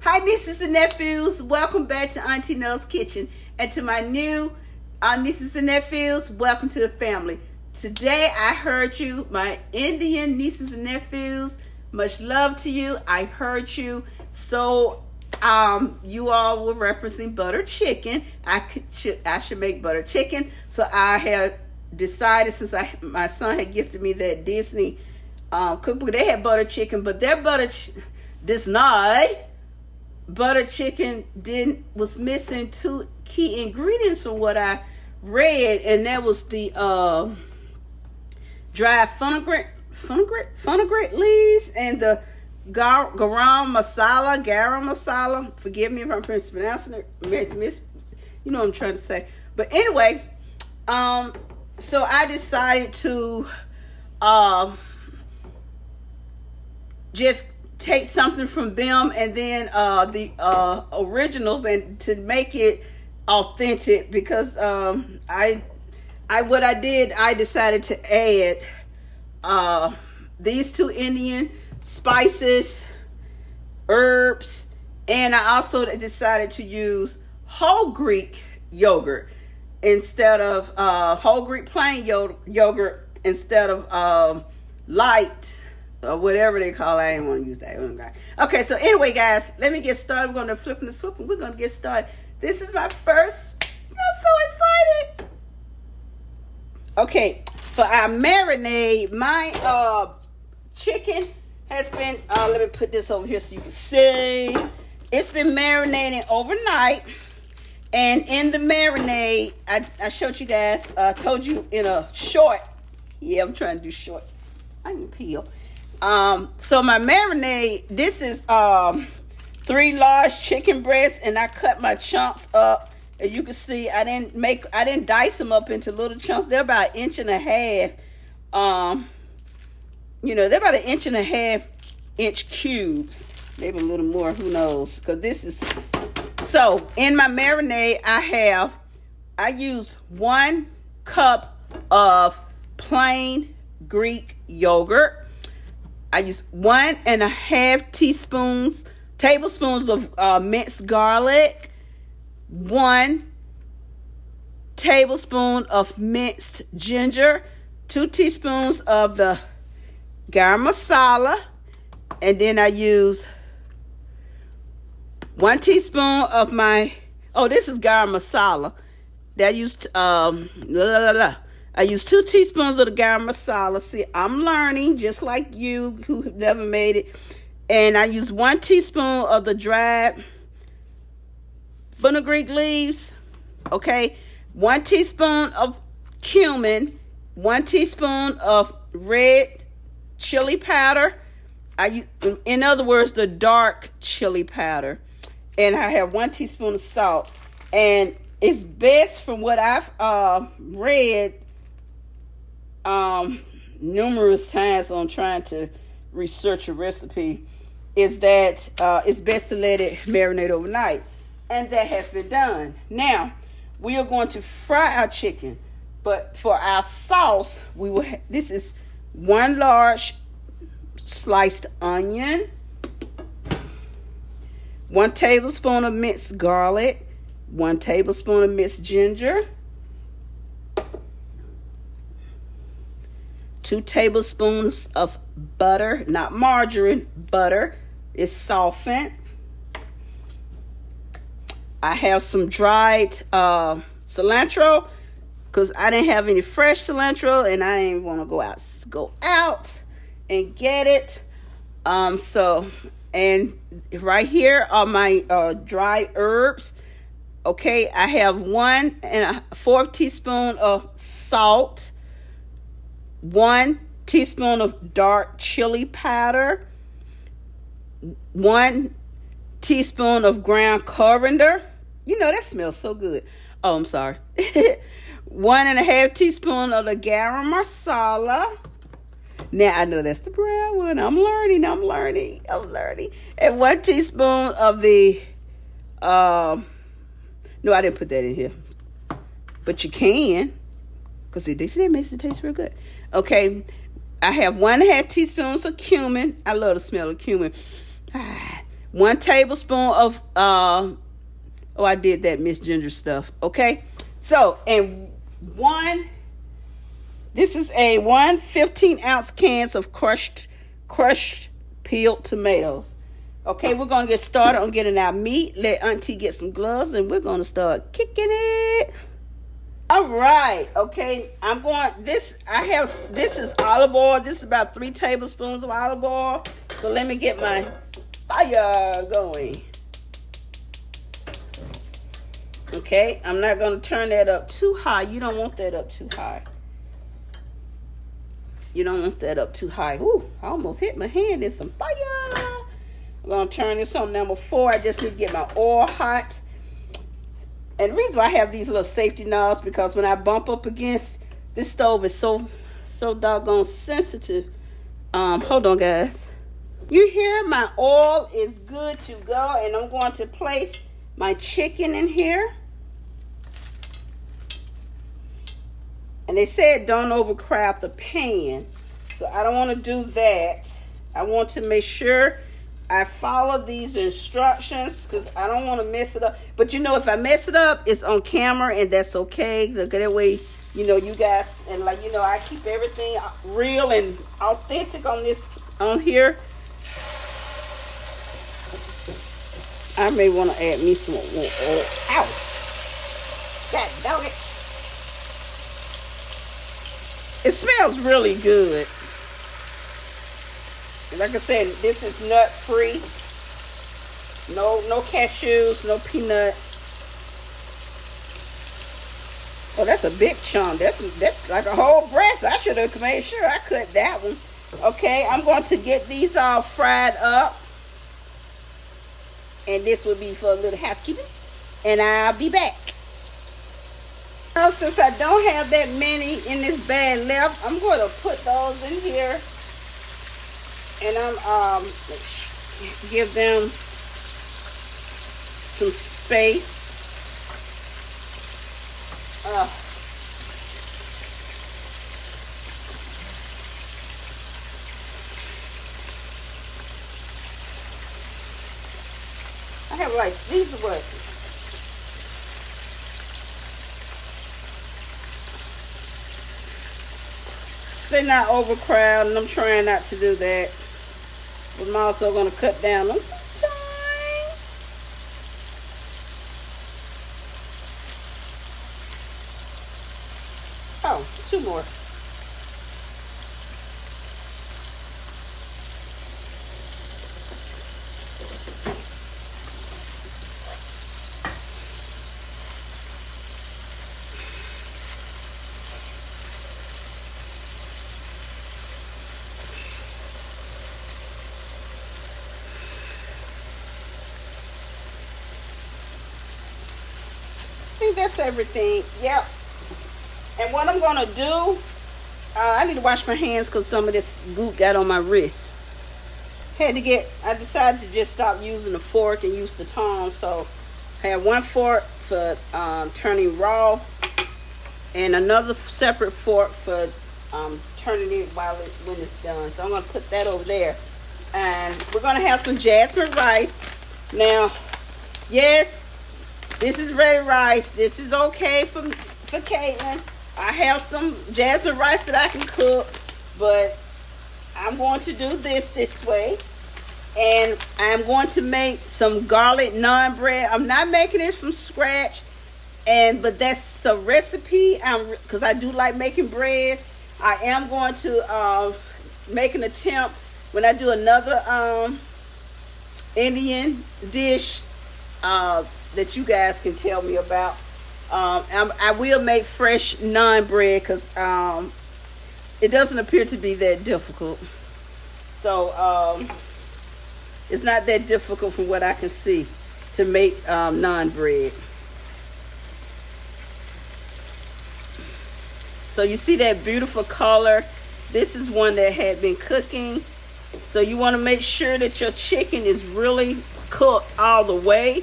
Hi, nieces and nephews. Welcome back to Auntie Nell's Kitchen. And to my new nieces and nephews, welcome to the family. Today, I heard you, my Indian nieces and nephews. Much love to you. I heard you. So, you all were referencing butter chicken. I should make butter chicken. So, I have decided, since my son had gifted me that Disney cookbook, they had butter chicken, but their butter chicken was missing two key ingredients from what I read, and that was the dried fenugreek leaves and the garam masala. Forgive me if I'm mispronouncing it. You know what I'm trying to say. But anyway, so I decided to just take something from them and then the originals, and to make it authentic, because I decided to add these two Indian spices, herbs, and I also decided to use whole Greek yogurt instead of whole Greek plain yogurt instead of light or whatever they call it. I didn't want to use that. Okay, so anyway, guys, let me get started. We're going to flip and the swoop, and we're going to get started. This is my first. I'm so excited. Okay, for our marinade, my chicken has been, let me put this over here so you can see. It's been marinating overnight. And in the marinade, I showed you guys, told you in a short. Yeah, I'm trying to do shorts. I need peel. So my marinade, this is 3 large chicken breasts, and I cut my chunks up. As you can see, I didn't dice them up into little chunks. They're about 1.5 they're about 1.5 inch cubes, maybe a little more, who knows, because this is. So in my marinade, I use 1 cup of plain Greek yogurt. I use 1.5 tablespoons of minced garlic, 1 tablespoon of minced ginger, 2 teaspoons of the garam masala, and then I use 1 teaspoon of this is garam masala. I used 2 teaspoons of the garam masala. See, I'm learning just like you who have never made it. And I use 1 teaspoon of the dried fenugreek leaves. Okay. 1 teaspoon of cumin. 1 teaspoon of red chili powder. In other words, the dark chili powder. And I have 1 teaspoon of salt. And it's best, from what I've read numerous times on trying to research a recipe, is that it's best to let it marinate overnight, and that has been done. Now we are going to fry our chicken, but for our sauce, this is 1 large sliced onion, 1 tablespoon of minced garlic, 1 tablespoon of minced ginger, 2 tablespoons of butter, not margarine, butter. It's softened. I have some dried cilantro, because I didn't have any fresh cilantro, and I didn't want to go out and get it. And right here are my dried herbs. Okay, I have 1.4 teaspoon of salt, 1 teaspoon of dark chili powder, 1 teaspoon of ground coriander. You know, that smells so good. Oh, I'm sorry. 1.5 teaspoon of the garam masala. Now, I know that's the brown one. I'm learning. And 1 teaspoon of the, no, I didn't put that in here. But you can, because they say it makes it taste real good. Okay, I have 1.5 teaspoons of cumin. I love the smell of cumin. 1 tablespoon of oh, I did that Miss Ginger stuff. Okay, so and this is a 15-ounce cans of crushed peeled tomatoes. Okay, we're gonna get started on getting our meat. Let Auntie get some gloves, and we're gonna start kicking it. All right, okay. This is olive oil. This is about 3 tablespoons of olive oil. So let me get my fire going. Okay, I'm not gonna turn that up too high. You don't want that up too high. You don't want that up too high. Ooh, I almost hit my hand in some fire. I'm gonna turn this on number 4. I just need to get my oil hot. And the reason why I have these little safety knobs, because when I bump up against this stove, is so doggone sensitive. Hold on, guys. You hear my oil is good to go, and I'm going to place my chicken in here. And they said don't overcrowd the pan, so I don't want to do that. I want to make sure I follow these instructions because I don't want to mess it up. But you know, if I mess it up, it's on camera, and that's okay. Look, that way, you know, you guys, and like, you know, I keep everything real and authentic on here. I may want to add me some more oil. Ow! God dog it! It smells really good. Like I said, this is nut free. No cashews, no peanuts. Oh, that's a big chunk. That's like a whole breast. I should have made sure I cut that one. Okay, I'm going to get these all fried up. And this will be for a little housekeeping. And I'll be back. Now, since I don't have that many in this bag left, I'm going to put those in here. And I'm give them some space. I have like these are what. They're not overcrowded, and I'm trying not to do that. But I'm also going to cut down on some time. Oh, 2 more. I think that's everything. Yep. And what I'm gonna do, I need to wash my hands because some of this goop got on my wrist. I decided to just stop using the fork and use the tongs. So I have 1 fork for turning raw, and another separate fork for turning it when it's done. So I'm gonna put that over there, and we're gonna have some jasmine rice. Now, yes. This is red rice. This is okay for Caitlin. I have some jasmine rice that I can cook, but I'm going to do this way. And I'm going to make some garlic naan bread. I'm not making it from scratch, but that's a recipe. Because I do like making breads. I am going to make an attempt when I do another Indian dish. That you guys can tell me about. I will make fresh naan bread because it doesn't appear to be that difficult. So it's not that difficult from what I can see to make naan bread. So you see that beautiful color. This is one that had been cooking. So you want to make sure that your chicken is really cooked all the way,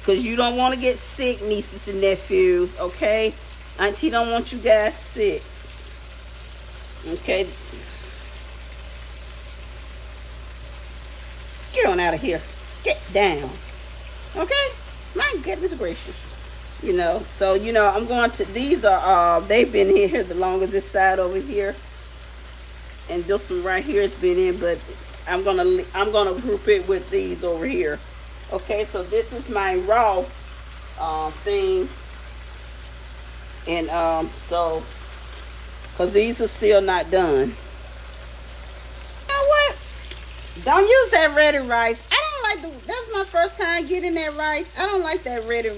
because you don't want to get sick, nieces and nephews, okay? Auntie don't want you guys sick. Okay? Get on out of here. Get down. Okay? My goodness gracious. So I'm going to, these are they've been here the longest, this side over here. And this one right here has been in, but I'm gonna group it with these over here. Okay, so this is my raw thing. And so because these are still not done. You know what? Don't use that ready rice. I don't like that's my first time getting that rice. I don't like that ready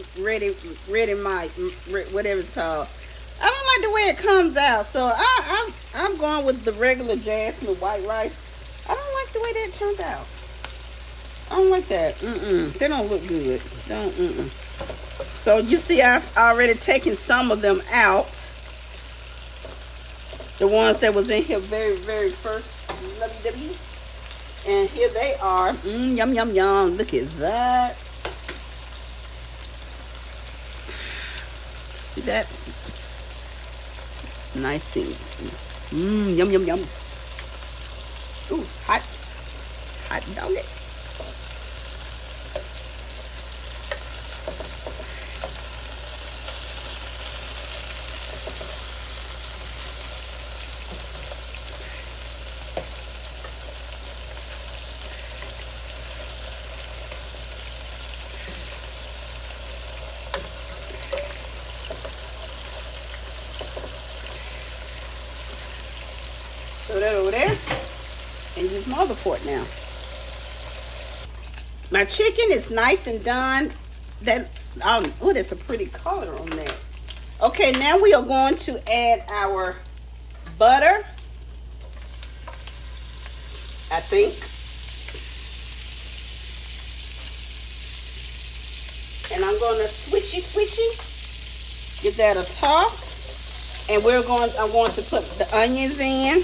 whatever it's called. I don't like the way it comes out. So I'm going with the regular Jasmine white rice. I don't like the way that turned out. I don't like that. They don't look good. So you see, I've already taken some of them out. The ones that was in here very, very first. And here they are. Yum, yum, yum. Look at that. See that? Nice thing. Yum, yum, yum. Ooh, hot dog it. Throw that over there and use my other fork now. My chicken is nice and done. Oh, that's a pretty color on that. Okay, now we are going to add our butter. I think. And I'm going to swishy. Give that a toss. And I'm going to put the onions in.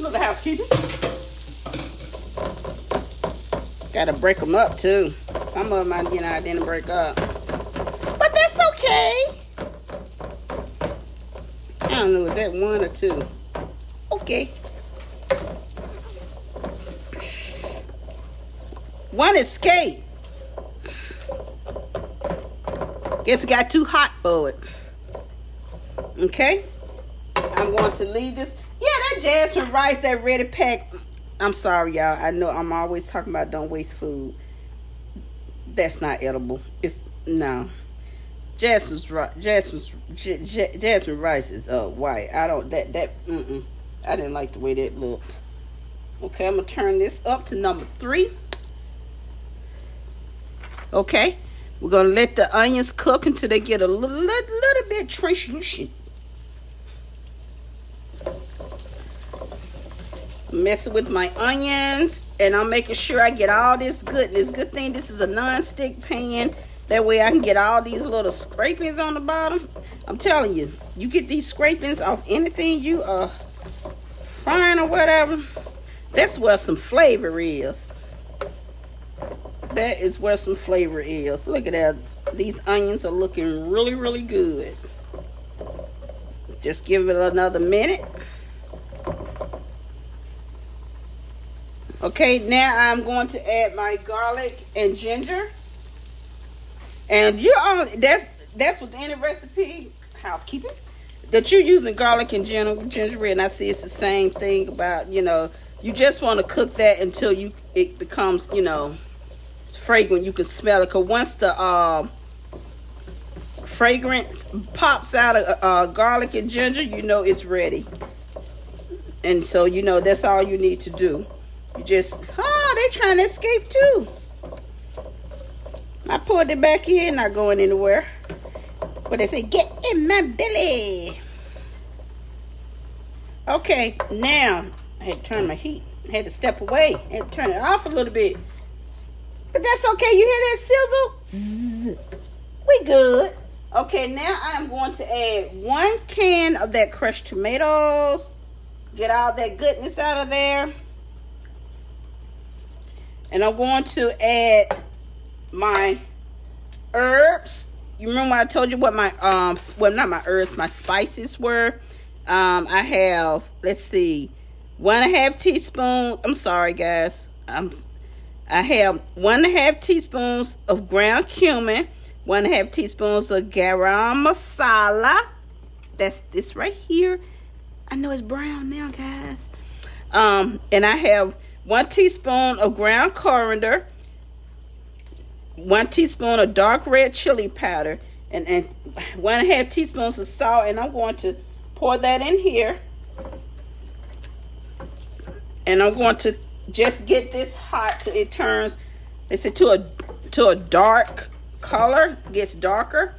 Look at housekeeping. Gotta break them up too. Some of them I didn't break up. But that's okay. I don't know, is that one or two? Okay. One escaped. Guess it got too hot for it. Okay. I'm going to leave this. Yeah, that Jasmine rice, that ready pack. I'm sorry, y'all. I know I'm always talking about don't waste food. That's not edible. No. Jasmine rice is white. I didn't like the way that looked. Okay, I'm gonna turn this up to number 3. Okay, we're gonna let the onions cook until they get a little bit translucent. Messing with my onions, and I'm making sure I get all this goodness. Good thing this is a non-stick pan. That way I can get all these little scrapings on the bottom. I'm telling you, you get these scrapings off anything you are frying or whatever. That's where some flavor is. That is where some flavor is. Look at that. These onions are looking really, really good. Just give it another minute. Okay, now I'm going to add my garlic and ginger. And that's within any recipe, housekeeping, that you're using garlic and ginger. And I see it's the same thing about, you just want to cook that until it becomes, fragrant. You can smell it. Because once the fragrance pops out of garlic and ginger, it's ready. And so, that's all you need to do. You just, they trying to escape too. I pulled it back in, not going anywhere. But they say, get in my belly. Okay, now, I had to turn my heat. I had to step away. I had to turn it off a little bit. But that's okay. You hear that sizzle? Zzz. We good. Okay, now I'm going to add 1 can of that crushed tomatoes. Get all that goodness out of there. And I'm going to add my herbs. You remember when I told you what my not my herbs, my spices were? I have, let's see, 1.5 teaspoons. I'm sorry, guys. I have 1.5 teaspoons of ground cumin, 1.5 teaspoons of garam masala. That's this right here. I know it's brown now, guys. And I have 1 teaspoon of ground coriander, 1 teaspoon of dark red chili powder, and 1.5 teaspoons of salt. And I'm going to pour that in here. And I'm going to just get this hot till it turns, they say, to a dark color, gets darker.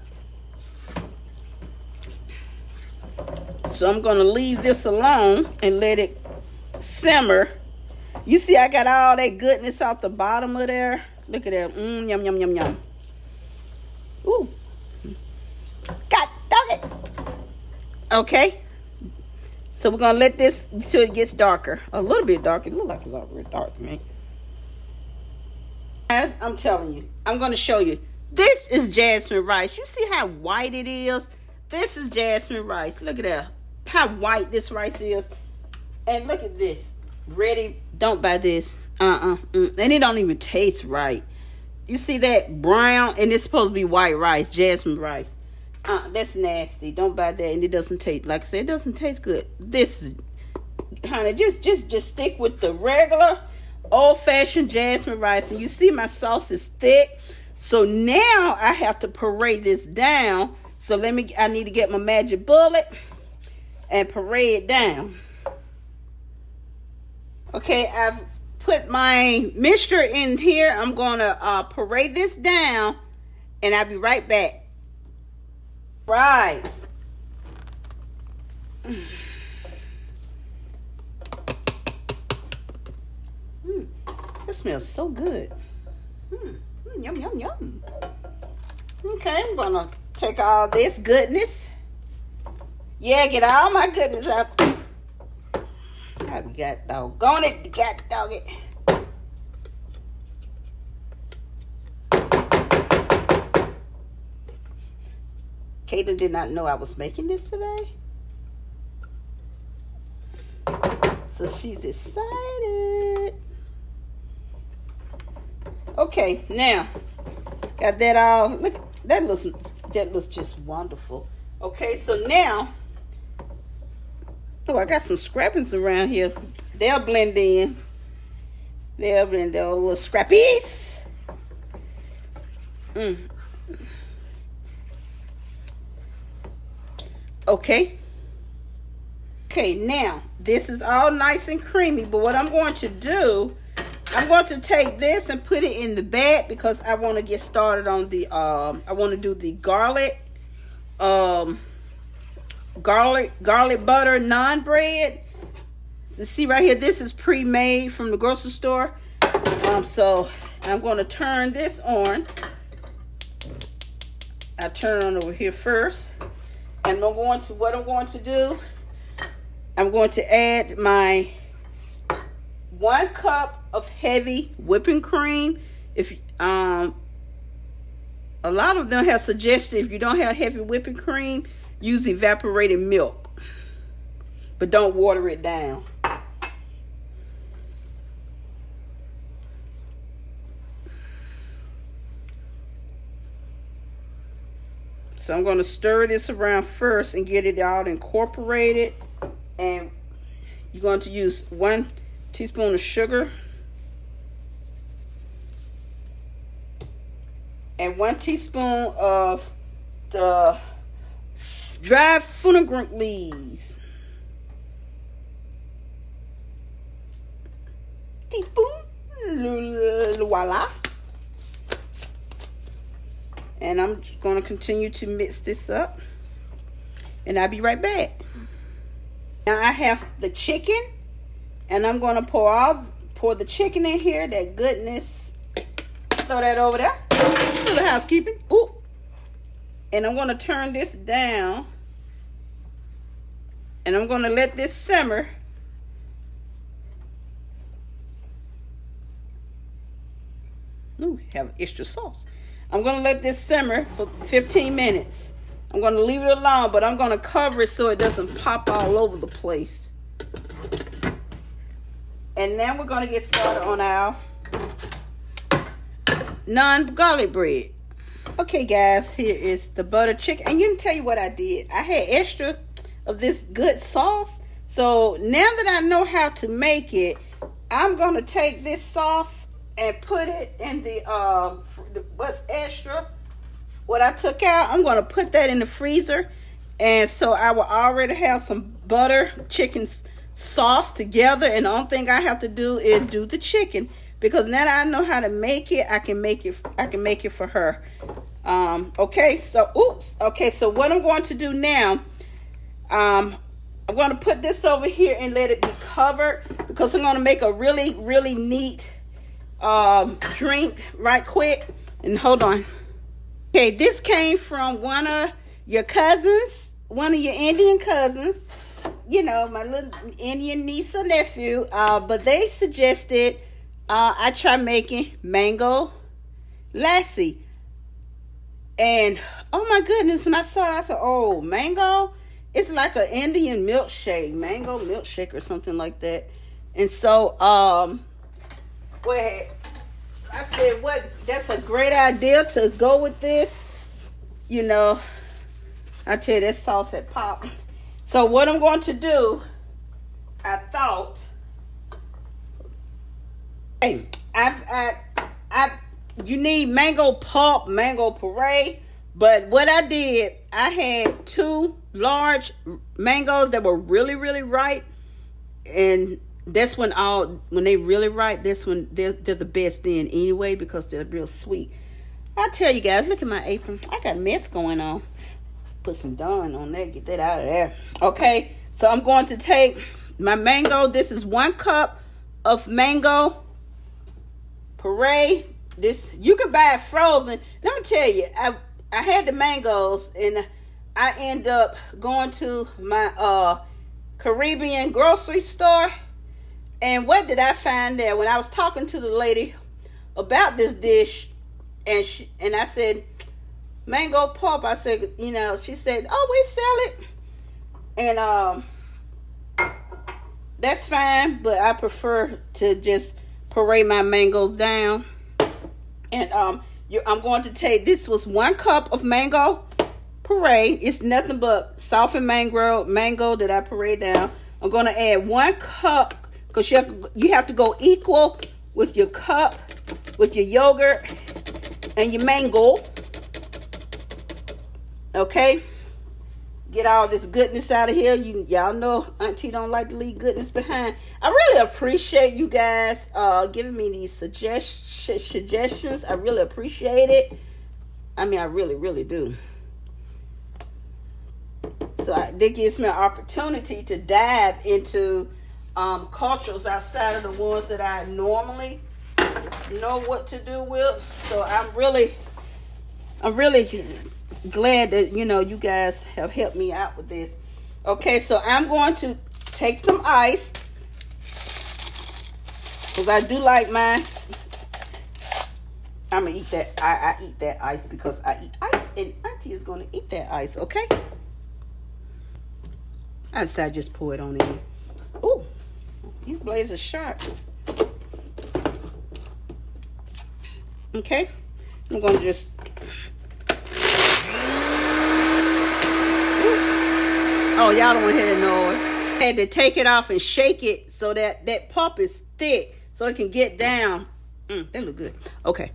So I'm going to leave this alone and let it simmer. You see, I got all that goodness out the bottom of there. Look at that. Yum, yum, yum, yum. Ooh. God dog it. Okay. So we're going to let this till it gets darker. A little bit darker. It looks like it's already dark to me. Guys, I'm telling you. I'm going to show you. This is jasmine rice. You see how white it is? This is jasmine rice. Look at that. How white this rice is. And look at this. Ready. Don't buy this. And it don't even taste right. You see that brown? And it's supposed to be white rice. Jasmine rice. That's nasty. Don't buy that. And it doesn't taste, like I said, it doesn't taste good. This is, honey, just stick with the regular old-fashioned jasmine rice. And you see my sauce is thick. So now I have to parade this down. So I need to get my magic bullet and parade it down. Okay, I've put my mixture in here. I'm going to parade this down, and I'll be right back. Right. This smells so good. Yum, yum, yum. Okay, I'm going to take all this goodness. Yeah, get all my goodness out. I got doggone it. Got dog it. Kaden did not know I was making this today. So she's excited. Okay, now got that all. Look, that looks just wonderful. Okay, so now, oh, I got some scrapings around here. They'll blend in. They'll blend in, little scrappies. Okay. Okay, now this is all nice and creamy, but what I'm going to do, I'm going to take this and put it in the bag because I want to get started on the I want to do the garlic butter naan bread. So see right here, this is pre-made from the grocery store. So I'm going to turn this on. I turn it on over here first. And what I'm going to do, I'm going to add my 1 cup of heavy whipping cream. If a lot of them have suggested if you don't have heavy whipping cream, use evaporated milk, but don't water it down. So I'm going to stir this around first and get it all incorporated. And you're going to use 1 teaspoon of sugar and 1 teaspoon of the dried fenugreek leaves. Teaspoon, voila. And I'm going to continue to mix this up. And I'll be right back. Now I have the chicken. And I'm going to pour the chicken in here. That goodness. Throw that over there. Little housekeeping. Ooh. And I'm going to turn this down. And I'm going to let this simmer. Ooh, have extra sauce. I'm going to let this simmer for 15 minutes. I'm going to leave it alone, but I'm going to cover it so it doesn't pop all over the place. And now we're going to get started on our naan garlic bread. Okay, guys, here is the butter chicken. And you can tell you what I did. I had extra of this good sauce. So now that I know how to make it, I'm going to take this sauce and put it in the what's extra, what I took out. I'm going to put that in the freezer. And so I will already have some butter chicken sauce together. And the only thing I have to do is do the chicken. Because now that I know how to make it, I can make it for her. Okay, so what I'm going to do now, I'm going to put this over here and let it be covered, because I'm going to make a really, really neat drink right quick. And hold on. Okay, this came from one of your cousins, one of your Indian cousins, you know, my little Indian niece or nephew, but they suggested I try making mango lassi. And oh my goodness, when I saw it, I said, oh, mango, it's like an Indian milkshake, mango milkshake or something like that. And so so I said, what, that's a great idea to go with this. You know, I tell you, that sauce had popped. So what I'm going to do, I thought, hey, you need mango pulp, mango puree. But what I did, I had 2 large mangoes that were really, really ripe. And that's when they really ripe, that's when they're the best then anyway, because they're real sweet. I'll tell you guys, look at my apron. I got a mess going on. Put some Dawn on that, get that out of there. Okay, so I'm going to take my mango. This is 1 cup of mango puree. This, you can buy it frozen. Let me tell you, I had the mangoes, and I end up going to my Caribbean grocery store. And what did I find there? When I was talking to the lady about this dish, and I said, mango pulp, I said, you know, she said, oh, we sell it. And that's fine, but I prefer to just puree my mangoes down. And I'm going to take, this was 1 cup of mango puree. It's nothing but softened mango that I puree down. I'm going to add 1 cup, because you have to go equal with your cup, with your yogurt and your mango. Okay? Get all this goodness out of here. Y'all know Auntie don't like to leave goodness behind. I really appreciate you guys giving me these suggestions. I really appreciate it. I mean, I really, really do. So that gives me an opportunity to dive into cultures outside of the ones that I normally know what to do with. So I'm really glad that, you know, you guys have helped me out with this. Okay, so I'm going to take some ice, because I do like mine. I'm gonna eat that. I eat that ice because I eat ice, and Auntie is gonna eat that ice. Okay, I decided just pour it on in. Ooh, these blades are sharp. Okay, I'm gonna just. Oh, y'all don't want to hear the noise. I had to take it off and shake it so that pulp is thick, so it can get down. That look good. Okay.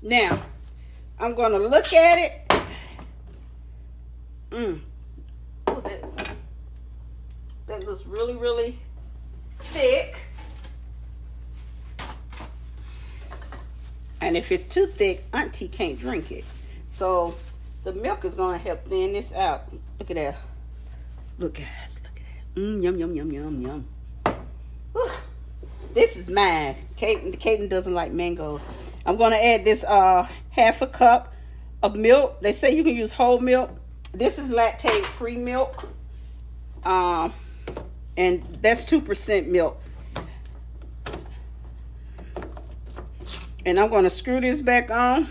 Now, I'm going to look at it. That looks really, really thick. And if it's too thick, Auntie can't drink it. So the milk is going to help thin this out. Look at that. Look, guys. Look at that. Yum, yum, yum, yum, yum. Whew. This is mine. Kaden doesn't like mango. I'm going to add this half a cup of milk. They say you can use whole milk. This is lactate-free milk. And that's 2% milk. And I'm going to screw this back on.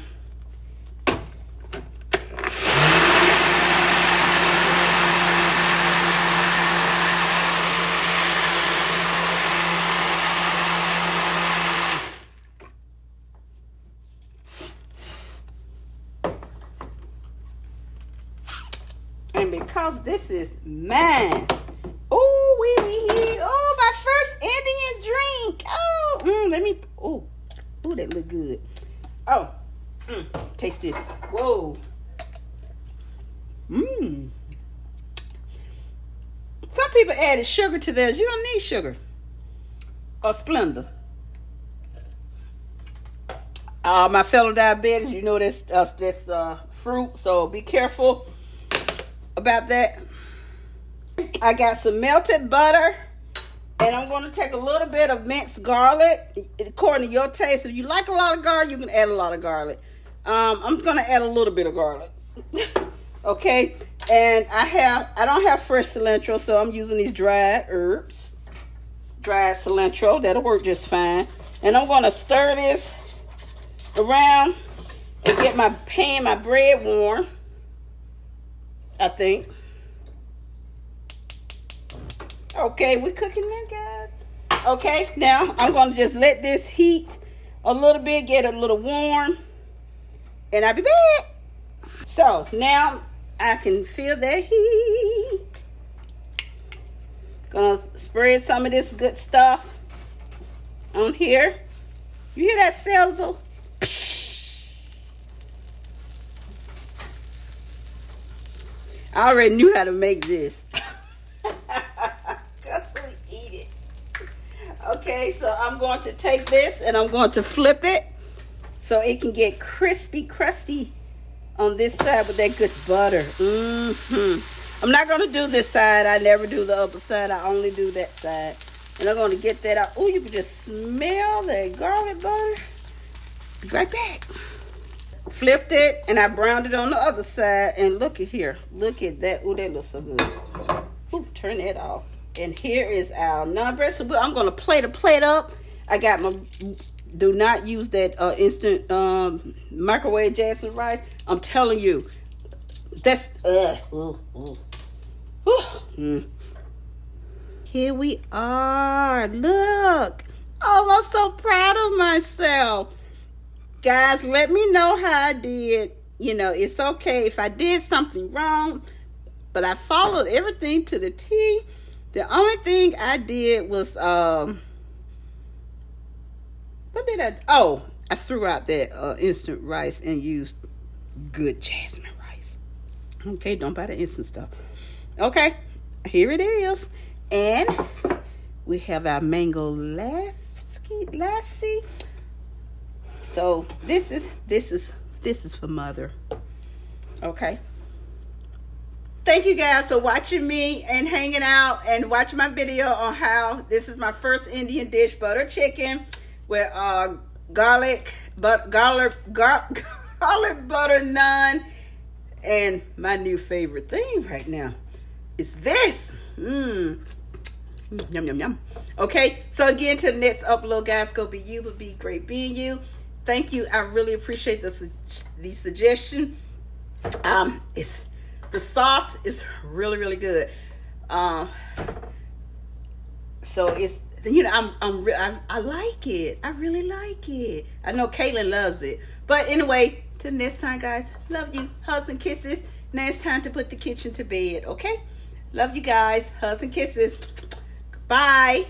And because this is mine. Oh, oh, my first Indian drink. Oh, let me. Oh, that look good. Oh, taste this. Whoa. Some people added sugar to theirs. You don't need sugar or Splenda. My fellow diabetics, you know that's fruit, so be careful about that. I got some melted butter, and I'm going to take a little bit of minced garlic according to your taste. If you like a lot of garlic, you can add a lot of garlic. I'm going to add a little bit of garlic. Okay, and I don't have fresh cilantro, so I'm using these dried herbs, dried cilantro. That'll work just fine. And I'm going to stir this around and get my bread warm, I think. Okay, we're cooking now, guys. Okay, now I'm going to just let this heat a little bit, get a little warm, and I'll be back. So now I can feel that heat. Gonna spread some of this good stuff on here. You hear that sizzle? I already knew how to make this. Okay, so I'm going to take this and I'm going to flip it so it can get crispy, crusty on this side with that good butter. I'm not going to do this side. I never do the upper side. I only do that side. And I'm going to get that out. Oh, you can just smell that garlic butter. Be right back. Flipped it and I browned it on the other side. And look at here. Look at that. Oh, that looks so good. Ooh, turn that off. And here is our naan bread. So I'm going to plate a plate up. I got my, do not use that instant microwave jasmine rice. I'm telling you, that's, Here we are. Look. Oh, I'm so proud of myself. Guys, let me know how I did. You know, it's okay if I did something wrong, but I followed everything to the T. The only thing I did was, what did I, oh, I threw out that instant rice and used good jasmine rice. Okay, don't buy the instant stuff. Okay, here it is. And we have our mango lassi. So this is for mother. Okay. Thank you guys for watching me and hanging out and watching my video on how this is my first Indian dish, butter chicken with garlic butter naan, and my new favorite thing right now is this. Yum, yum, yum. Okay, so again, to the next upload, guys, go be you, but be great being you. Thank you. I really appreciate the suggestion. The sauce is really, really good. So it's, you know, I like it. I really like it. I know Caitlin loves it. But anyway, till next time, guys. Love you. Hugs and kisses. Now it's time to put the kitchen to bed. Okay? Love you guys. Hugs and kisses. Bye.